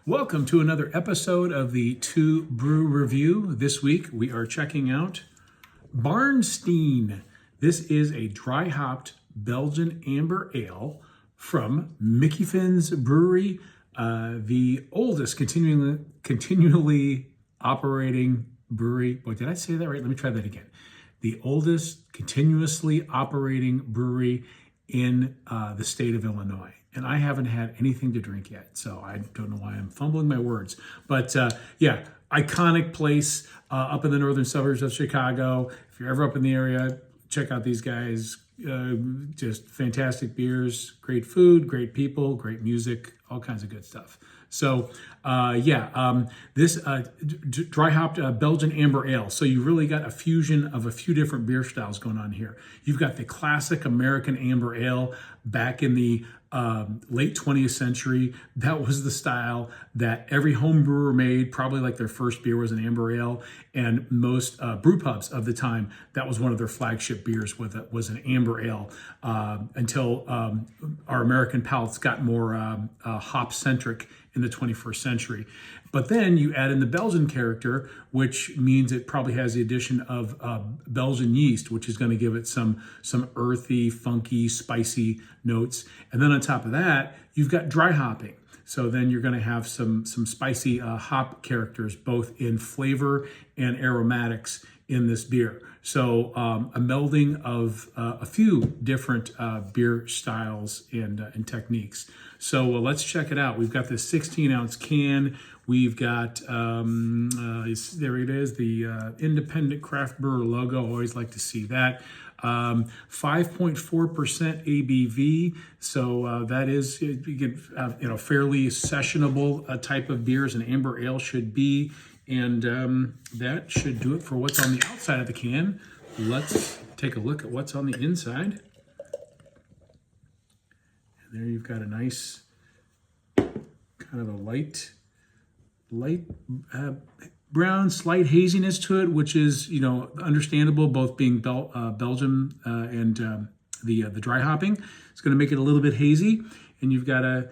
Welcome to another episode of the TUE Brew Review. This week we are checking out Barnsteen. This is a dry hopped Belgian amber ale from Mickey Finn's Brewery, the oldest continually operating brewery. Boy, did I say that right? Let me try that again. The oldest continuously operating brewery in the state of Illinois. And I haven't had anything to drink yet, so I don't know why I'm fumbling my words. But yeah, iconic place up in the northern suburbs of Chicago. If you're ever up in the area, check out these guys. Just fantastic beers, great food, great people, great music, all kinds of good stuff. So this dry hopped Belgian amber ale. So you really got a fusion of a few different beer styles going on here. You've got the classic American amber ale back in the late 20th century. That was the style that every home brewer made. Probably like their first beer was an amber ale, and most brew pubs of the time, that was one of their flagship beers. Was an amber ale until our American palates got more hop centric in the 21st century. But then you add in the Belgian character, which means it probably has the addition of Belgian yeast, which is going to give it some earthy, funky, spicy notes. And then on top of that, you've got dry hopping. So then you're going to have some spicy hop characters, both in flavor and aromatics in this beer. So a melding of a few different beer styles and techniques. So let's check it out. We've got this 16-ounce can. We've got, there it is, the Independent Craft Brewer logo. Always like to see that. 5.4% ABV. So that is, you get, fairly sessionable type of beer as an amber ale should be. And that should do it for what's on the outside of the can. Let's take a look at what's on the inside. And there you've got a nice, kind of a light brown, slight haziness to it, which is, understandable, both being Belgium and the dry hopping. It's going to make it a little bit hazy. And you've got a,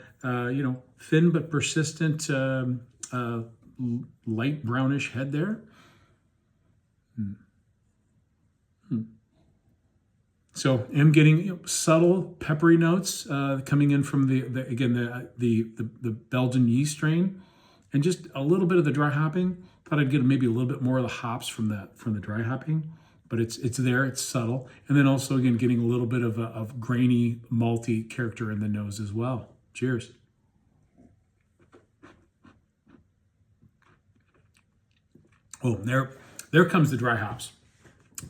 thin but persistent light brownish head there. So I'm getting subtle peppery notes coming in from the Belgian yeast strain, and just a little bit of the dry hopping. Thought I'd get maybe a little bit more of the hops from the dry hopping, but it's there, it's subtle, and then also again getting a little bit of grainy malty character in the nose as well. Cheers. Oh, there comes the dry hops.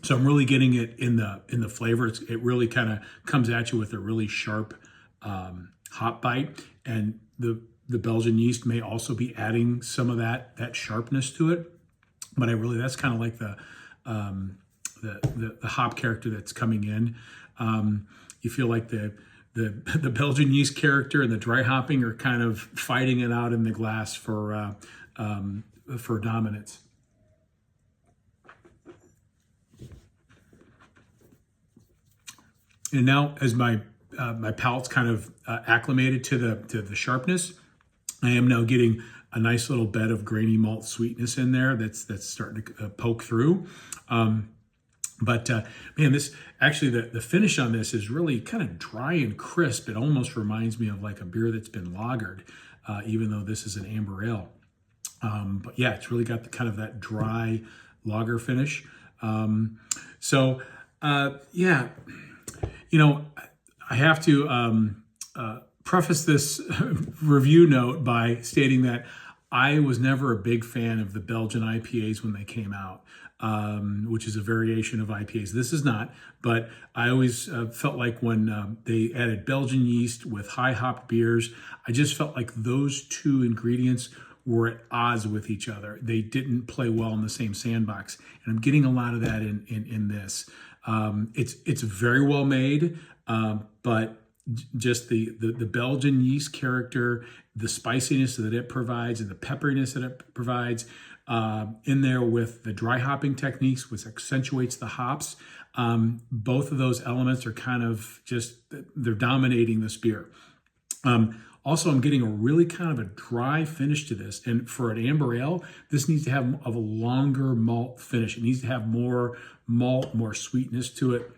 So I'm really getting it in the flavor. It really kind of comes at you with a really sharp hop bite, and the Belgian yeast may also be adding some of that sharpness to it. But that's kind of like the hop character that's coming in. You feel like the Belgian yeast character and the dry hopping are kind of fighting it out in the glass for dominance. And now, as my palate's kind of acclimated to the sharpness, I am now getting a nice little bed of grainy malt sweetness in there that's starting to poke through. But this actually the finish on this is really kind of dry and crisp. It almost reminds me of like a beer that's been lagered, even though this is an amber ale. But yeah, it's really got the kind of that dry lager finish. I have to preface this review note by stating that I was never a big fan of the Belgian IPAs when they came out, which is a variation of IPAs. This is not, but I always felt like when they added Belgian yeast with high hopped beers, I just felt like those two ingredients were at odds with each other. They didn't play well in the same sandbox. And I'm getting a lot of that in this. It's very well made, but just the Belgian yeast character, the spiciness that it provides and the pepperiness that it provides in there with the dry hopping techniques, which accentuates the hops. Both of those elements are kind of they're dominating this beer. Also, I'm getting a really kind of a dry finish to this. And for an amber ale, this needs to have a longer malt finish. It needs to have more malt, more sweetness to it.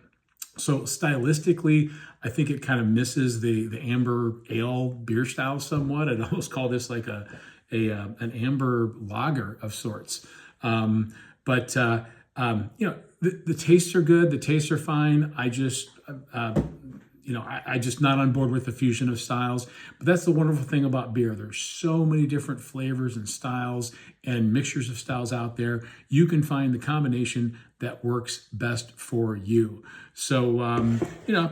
So stylistically, I think it kind of misses the amber ale beer style somewhat. I'd almost call this like an amber lager of sorts. But the tastes are good. The tastes are fine. I just I just not on board with the fusion of styles. But that's the wonderful thing about beer. There's so many different flavors and styles and mixtures of styles out there. You can find the combination that works best for you. So,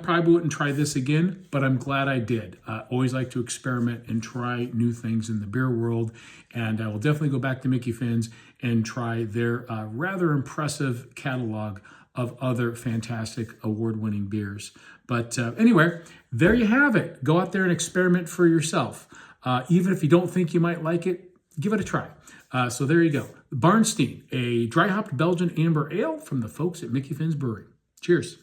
probably wouldn't try this again, but I'm glad I did. Always like to experiment and try new things in the beer world. And I will definitely go back to Mickey Finn's and try their rather impressive catalog of other fantastic award-winning beers. But anyway, there you have it. Go out there and experiment for yourself. Even if you don't think you might like it, give it a try. So there you go. Barnsteen, a dry hopped Belgian amber ale from the folks at Mickey Finn's Brewery. Cheers.